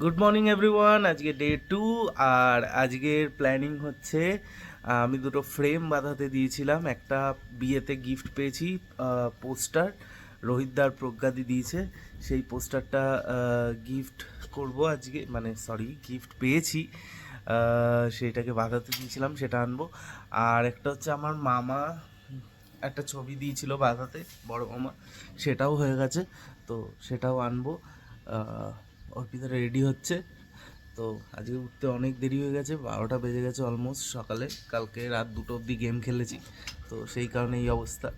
Good morning everyone. আজকে day 2 আর আজকের planning হচ্ছে আমি দুটো ফ্রেম বাঁধাতে দিয়েছিলাম। একটা বিয়েতে গিফট পেয়েছি, পোস্টার রোহিতদার প্রজ্ঞাদি দিয়েছে। সেই পোস্টারটা গিফট করব আজকে, মানে সরি গিফট পেয়েছি, সেইটাকে বাঁধাতে দিয়েছিলাম, সেটা আনবো। আর একটা হচ্ছে আমার মামা একটা ছবি দিয়েছিল বাঁধাতে, বড় মামা, সেটাও হয়ে গেছে, তো সেটাও আনবো। অর্পিতা রেডি হচ্ছে। তো আজকে উঠতে অনেক দেরি হয়ে গেছে, 12টা বেজে গেছে অলমোস্ট সকালে। কালকে রাত 2টো অবধি গেম খেলেছি, তো সেই কারণে এই অবস্থা।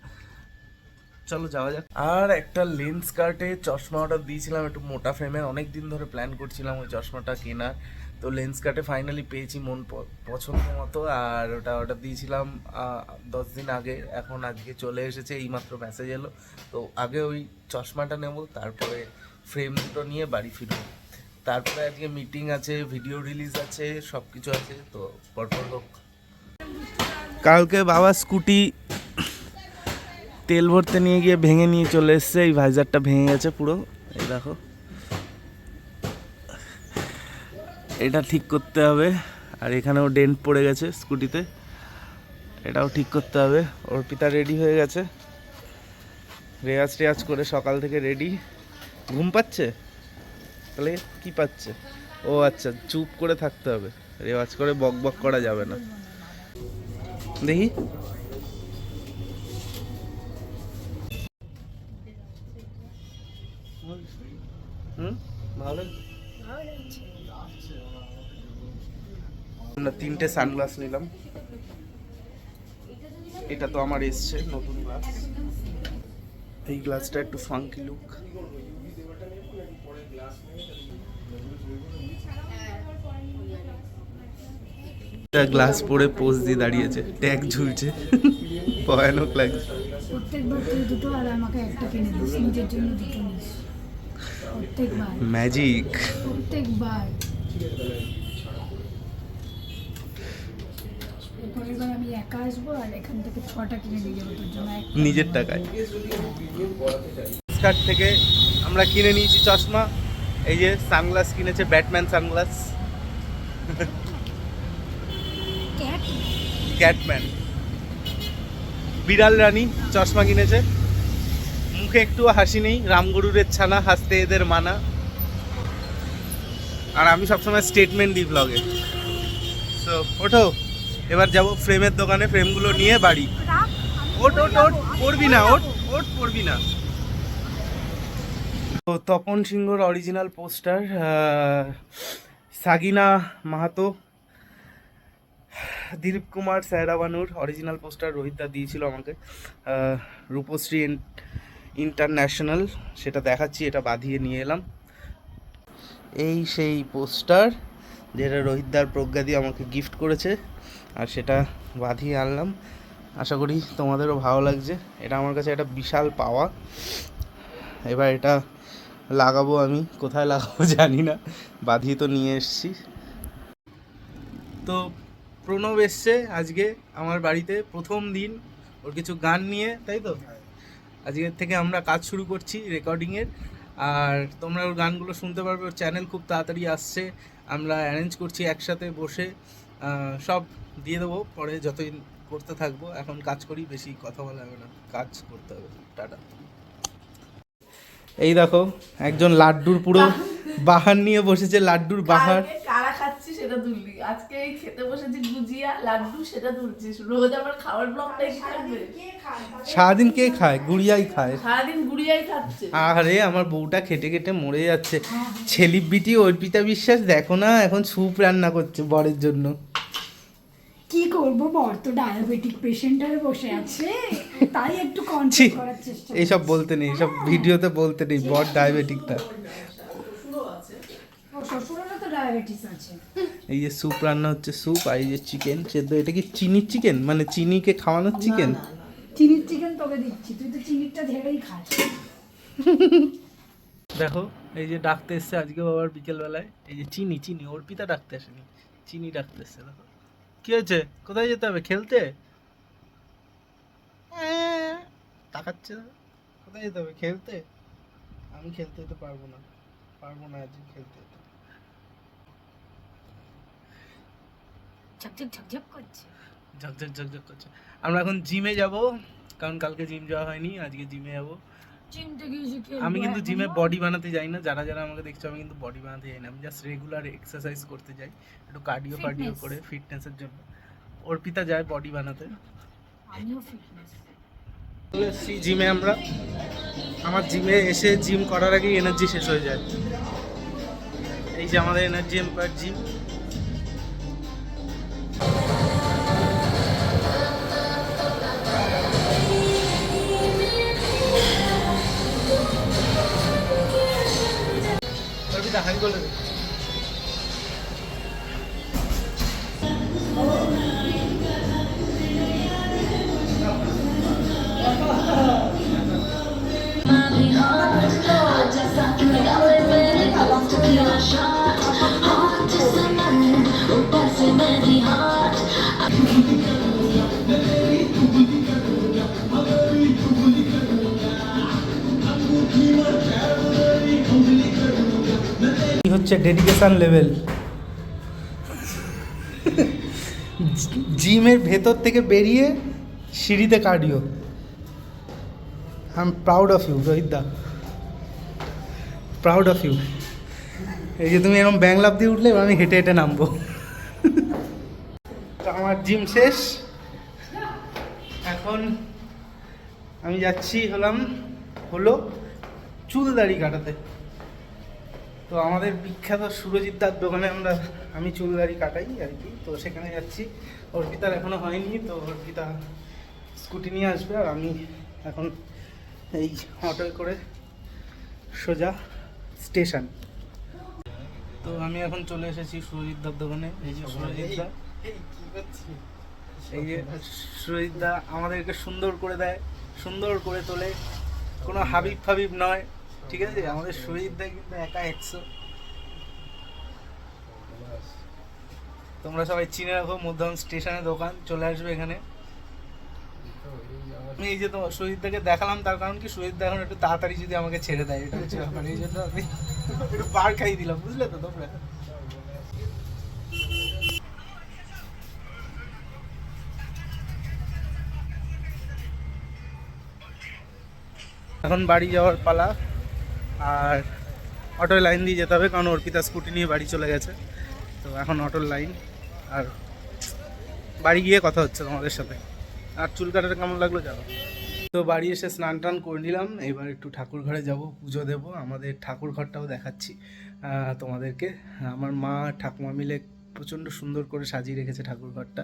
চলো যাওয়া যাক। আর একটা লেন্স কার্টে চশমা অর্ডার দিয়েছিলাম, একটু মোটা ফ্রেমের, অনেক দিন ধরে প্ল্যান করছিলাম ওই চশমাটা কেনার। তো লেন্স কার্টে ফাইনালি পেয়েছি মন পছন্দ মতো, আর ওটা অর্ডার দিয়েছিলাম 10 দিন আগে। এখন আজকে চলে এসেছে, এইমাত্র মেসেজ এলো। তো আগে ওই চশমাটা নেব, তারপরে ফ্রেম দুটো নিয়ে বাড়ি ফিরবো। তারপরে আজকে মিটিং আছে, ভিডিও রিলিজ আছে, সব কিছু আছে, তো পরপর হোক। কালকে বাবা স্কুটি তেল ভরতে নিয়ে গিয়ে ভেঙে নিয়ে চলে এসছে। এই ভাইজারটা ভেঙে গেছে পুরো, এই দেখো, এটা ঠিক করতে হবে। আর এখানেও ডেন্ট পড়ে গেছে স্কুটিতে, এটাও ঠিক করতে হবে। অর্পিতা রেডি হয়ে গেছে, রেয়াজ টেয়াজ করে সকাল থেকে রেডি। ঘুম পাচ্ছে? তাহলে কি পাচ্ছে? ও আচ্ছা, চুপ করে থাকতে হবে, রেওয়াজ করে বক বক করা যাবে না। দেখি, হুম, ভালো। আমরা 3টে সানগ্লাস নিলাম। এটা তো আমার এসছে নতুন গ্লাস, এই গ্লাসটা একটু ফাঙ্কি লুক। গ্লাস পরে পোজ দিয়ে দাঁড়িয়েছে, ট্যাগ ঝুলছে, ভয়ানক লাগছে। প্রত্যেকবার তুই দুটো আর আমাকে একটা কিনে দিস, নিজের জন্য দুটো নিস প্রত্যেকবার, ম্যাজিক। প্রত্যেকবার। এরপরের আমি একা আসবো আর এখান থেকে 6টা কিনে নিয়ে যাবো তোর জন্য, নিজের টাকায়। স্কার্ট থেকে আমরা কিনে নিয়েছি চশমা, এই যে সানগ্লাস কিনেছে, ব্যাটম্যান সানগ্লাস, ক্যাটম্যান, বিড়াল রানী চশমা কিনেছে। মুখে একটু হাসি নেই, রামগরুরের ছানা, হাসতে এদের মানা। আর আমি সবসময় স্টেটমেন্ট দিই ব্লগে। তো ওঠো, এবার যাব ফ্রেমের দোকানে, ফ্রেমগুলো নিয়ে বাড়ি। ওট ওট ওট, পড়বি না, ওট ওট, পড়বি না। তো তপন সিংহর অরিজিনাল পোস্টার, সাগিনা মাহাতো, দিলীপ কুমার সায়রাবানুর অরিজিনাল পোস্টার রোহিতদা দিয়েছিল আমাকে, রূপশ্রী ইন্টারন্যাশনাল, সেটা দেখাচ্ছি, এটা বাঁধিয়ে নিয়ে এলাম। এই সেই পোস্টার যেটা রোহিতদার প্রজ্ঞা দিয়ে আমাকে গিফট করেছে, আর সেটা বাঁধিয়ে আনলাম। আশা করি তোমাদেরও ভালো লাগছে। এটা আমার কাছে একটা বিশাল পাওয়া। এবার এটা লাগাবো, আমি কোথায় লাগাবো জানি না, বাঁধিয়ে তো নিয়ে এসেছি। তো প্রণব এসছে আজকে আমার বাড়িতে, প্রথম দিন ওর কিছু গান নিয়ে, তাই তো? আজকের থেকে আমরা কাজ শুরু করছি রেকর্ডিংয়ের, আর তোমরা ওর গানগুলো শুনতে পারবে। ওর চ্যানেল খুব তাড়াতাড়ি আসছে, আমরা অ্যারেঞ্জ করছি একসাথে বসে, সব দিয়ে দেবো পরে যতদিন করতে থাকবো। এখন কাজ করি, বেশি কথা বলা হবে না, কাজ করতে হবে। টাটা। এই দেখো, একজন লাড্ডুর পুরো বাহার নিয়ে বসেছে, লাড্ডুর বাহার। কারা খাচ্ছি সেটা তুললি, আজকে এই খেতে বসেছি গুজিয়া লাড্ডু, সেটা তুলছিস। রোজ আমার খাওয়ার ব্লগটাই কি থাকবে? সারাদিন কে খায়? গুড়িয়াই খায়। সারাদিন গুড়িয়াই খাচ্ছে। আরে আমার বউটা খেটে খেটে মরে যাচ্ছে। ছেলিব্রিটি অর্পিতা বিশ্বাস দেখো না, এখন স্যুপ রান্না করছে বরের জন্য। কি করবো, বর তো ডায়াবেটিক পেশেন্ট হয়ে বসে আছে, তাই একটু কন্ট্রোল করার চেষ্টা। এইসব বলতে নেই, এইসব ভিডিওতে বলতে নেই, বর ডায়াবেটিকটা। শ্বশুরেরও তো ডায়াবেটিস আছে। এই যে স্যুপ রান্না হচ্ছে, স্যুপ, আর এই যে চিকেন সেদ্ধ। এটা কি চিনির চিকেন, মানে চিনিকে খাওয়ানোর চিকেন? চিনির চিকেন তোকে দিচ্ছি, তুই তো চিনিরটা ঢেলেই খাস। দেখো, এই যে ডাকতে এসছে আজকে বাবার বিকেলবেলায়, এই যে চিনি, চিনি অর্পিতা ডাকতে আসেনি, চিনি ডাকতে এসছে। দেখো কি হয়েছে, কোথায় যেতে হবে? খেলতে তাকাচ্ছে, কোথায় যেতে হবে? খেলতে। আমি খেলতে যেতে পারবো না, পারবো না আজকে খেলতে যেতে। ঝকঝক ঝকঝক করছে। ঝকঝক ঝকঝক করছে। আমরা এখন জিমে যাব, কারণ কালকে জিম যাওয়া হয়নি, আজকে জিমে যাব। জিমটা গিয়ে খেলবো। আমি কিন্তু জিমে বডি বানাতে যাই না, যারা যারা আমাকে দেখছো আমি কিন্তু বডি বানাতে যাই না, আমি জাস্ট রেগুলার এক্সারসাইজ করতে যাই, একটু কার্ডিও ফার্ডিও করে ফিটনেসের জন্য। অর্পিতা যায় বডি বানাতে। আমিও ফিটনেস। চলে এসেছি জিমে আমরা। আমার জিমে এসে জিম করার আগেই এনার্জি শেষ হয়ে যায়। এই যে আমাদের energy empire gym. Arpita hi বলে দে। হচ্ছে ডেডিকেশন লেভেল। জিমের ভেতর থেকে বেরিয়ে সিঁড়িতে cardio. I am proud of you Rohit da, proud of you. এই যে তুমি এরকম ব্যাং লাফ দিয়ে উঠলে এবার আমি হেঁটে হেঁটে নামবো। তো আমার জিম শেষ, এখন আমি যাচ্ছি হলো চুল দাড়ি কাটাতে। তো আমাদের বিখ্যাত সুরজিৎ দার দোকানে আমি চুল দাড়ি কাটাই আর কি, তো সেখানে যাচ্ছি। অর্পিতার এখনও হয়নি, তো অর্পিতা স্কুটি নিয়ে আসবে, আর আমি এখন এই অটোয় করে সোজা স্টেশন। তো আমি এখন চলে এসেছি সুরজিৎ দার দোকানে। এই যে সুরজিৎ দা, এই যে সুরজিৎ দা আমাদেরকে সুন্দর করে দেয়, সুন্দর করে তোলে, কোনো হাবিব ফাবিব নয়, ঠিক আছে? আমাদের সুরজিৎ দা কিন্তু একা 100। তোমরা সবাই চিনে রাখো, মধ্যম স্টেশনে দোকান, চলে আসবে এখানে। এই যে তোমার সুরজিৎ দাকে দেখালাম, তার কারণ কি সুরজিৎ দা এখন একটু তাড়াতাড়ি যদি আমাকে ছেড়ে দেয়, এটা হচ্ছে ব্যাপার। এই জন্য আমি একটু বার খাই দিলাম, বুঝলে তো তোমরা। এখন বাড়ি যাওয়ার পালা, আর অটোয় লাইন দিয়ে যেতে হবে, কারণ অর্পিতা স্কুটি নিয়ে বাড়ি চলে গেছে। তো এখন অটোর লাইন, আর বাড়ি গিয়ে কথা হচ্ছে তোমাদের সাথে। আর চুল কাটাটা কেমন লাগলো জানো? তো বাড়ি এসে স্নান টান করে নিলাম, এবার একটু ঠাকুর ঘরে যাব, পুজো দেব। আমাদের ঠাকুর ঘরটাও দেখাচ্ছি তোমাদেরকে। আমার মা ঠাকুমা মিলে প্রচণ্ড সুন্দর করে সাজিয়ে রেখেছে ঠাকুর ঘরটা।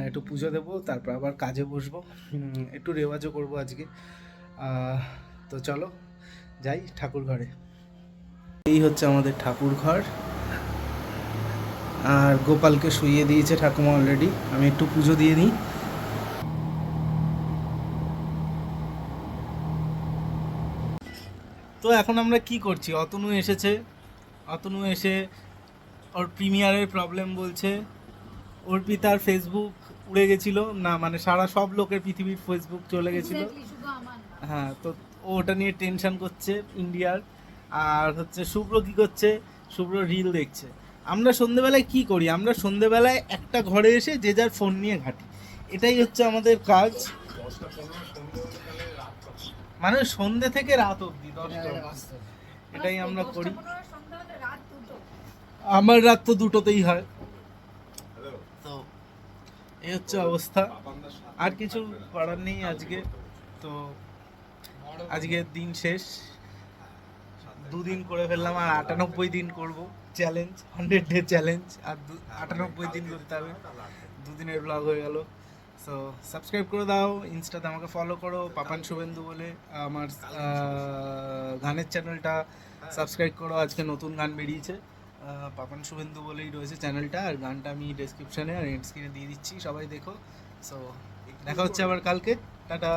একটু পুজো দেবো, তারপর আবার কাজে বসবো, একটু রেওয়াজও করবো আজকে। তো চলো যাই ঠাকুর ঘরে। এই হচ্ছে আমাদের ঠাকুর ঘর, আর গোপালকে শুইয়ে দিয়েছে ঠাকুমা অলরেডি। আমি একটু পুজো দিয়ে নিই। তো এখন আমরা কি করছি, অতনু এসেছে, অতনু এসে ওর প্রিমিয়ারের প্রবলেম বলছে। অর্পিতার ফেসবুক উড়ে গেছিলো, না মানে সব লোকের পৃথিবীর ফেসবুক চলে গেছিলো। হ্যাঁ, তো ও ওটা নিয়ে টেনশন করছে ইন্ডিয়ার। আর হচ্ছে শুভ্র কি করছে, শুভ্র রিল দেখছে। আমরা সন্ধেবেলায় কি করি, আমরা সন্ধেবেলায় একটা ঘরে এসে যে যার ফোন নিয়ে ঘাঁটি, এটাই হচ্ছে আমাদের কাজ। মানে সন্ধে থেকে রাত অবধি 10টা, এটাই আমরা করি। আমার রাত তো 2টোতেই হয়। তো এই হচ্ছে অবস্থা, আর কিছু করার নেই আজকে। তো আজকের দিন শেষ, 2 দিন করে ফেললাম, আর 98 দিন করব চ্যালেঞ্জ, 100 ডে চ্যালেঞ্জ, আর 98 দিন করতে হবে। 2 দিনের ব্লগ হয়ে গেল। সো সাবস্ক্রাইব করে দাও, ইনস্টাতে আমাকে ফলো করো পাপান শুভেন্দু বলে, আমার গানের চ্যানেলটা সাবস্ক্রাইব করো। আজকে নতুন গান বেরিয়েছে, পাপান শুভেন্দু বলেই রয়েছে চ্যানেলটা, আর গানটা আমি ডেসক্রিপশানে আর এন্ড স্ক্রিনে দিয়ে দিচ্ছি, সবাই দেখো। সো দেখা হচ্ছে আবার কালকে, টাটা।